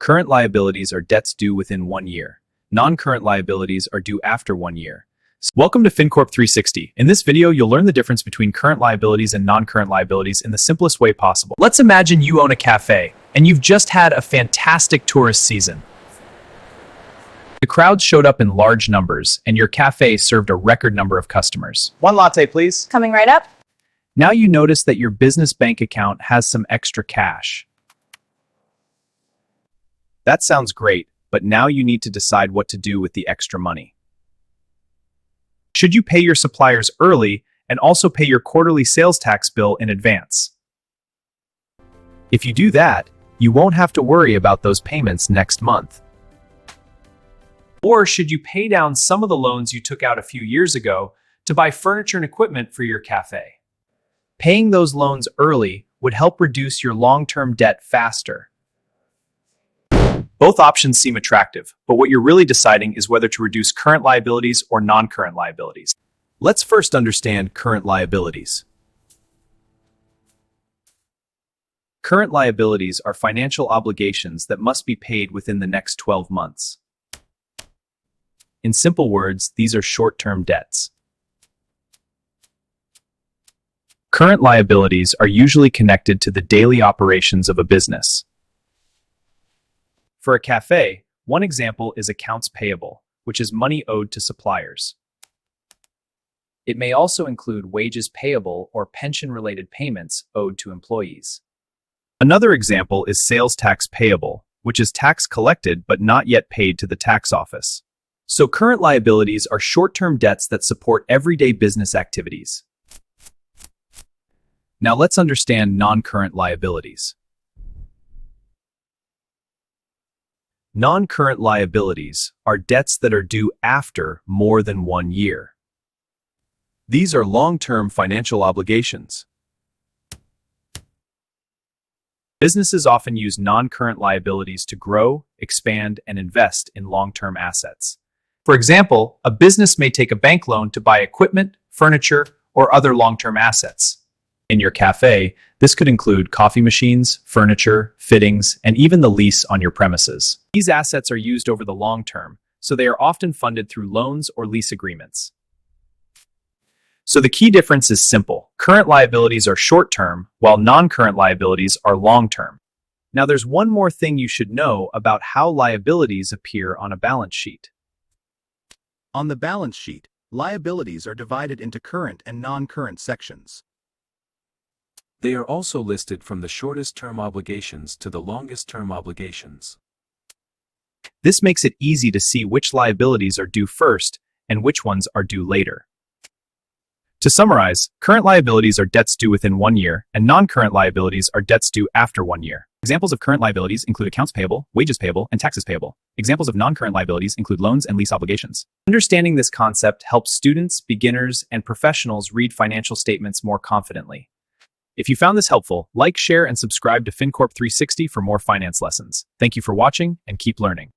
Current liabilities are debts due within 1 year. Non-current liabilities are due after 1 year. Welcome to FinCorp 360. In this video, you'll learn the difference between current liabilities and non-current liabilities in the simplest way possible. Let's imagine you own a cafe, and you've just had a fantastic tourist season. The crowds showed up in large numbers, and your cafe served a record number of customers. One latte, please. Coming right up. Now you notice that your business bank account has some extra cash. That sounds great, but now you need to decide what to do with the extra money. Should you pay your suppliers early and also pay your quarterly sales tax bill in advance? If you do that, you won't have to worry about those payments next month. Or should you pay down some of the loans you took out a few years ago to buy furniture and equipment for your cafe? Paying those loans early would help reduce your long-term debt faster. Both options seem attractive, but what you're really deciding is whether to reduce current liabilities or non-current liabilities. Let's first understand current liabilities. Current liabilities are financial obligations that must be paid within the next 12 months. In simple words, these are short-term debts. Current liabilities are usually connected to the daily operations of a business. For a cafe, one example is accounts payable, which is money owed to suppliers. It may also include wages payable or pension-related payments owed to employees. Another example is sales tax payable, which is tax collected but not yet paid to the tax office. So current liabilities are short-term debts that support everyday business activities. Now let's understand non-current liabilities. Non-current liabilities are debts that are due after more than 1 year. These are long-term financial obligations. Businesses often use non-current liabilities to grow, expand, and invest in long-term assets. For example, a business may take a bank loan to buy equipment, furniture, or other long-term assets. In your cafe, this could include coffee machines, furniture, fittings, and even the lease on your premises. These assets are used over the long term, so they are often funded through loans or lease agreements. So the key difference is simple. Current liabilities are short-term, while non-current liabilities are long-term. Now there's one more thing you should know about how liabilities appear on a balance sheet. On the balance sheet, liabilities are divided into current and non-current sections. They are also listed from the shortest term obligations to the longest term obligations. This makes it easy to see which liabilities are due first and which ones are due later. To summarize, current liabilities are debts due within 1 year, and non-current liabilities are debts due after 1 year. Examples of current liabilities include accounts payable, wages payable, and taxes payable. Examples of non-current liabilities include loans and lease obligations. Understanding this concept helps students, beginners, and professionals read financial statements more confidently. If you found this helpful, like, share, and subscribe to FinCorp 360 for more finance lessons. Thank you for watching, and keep learning.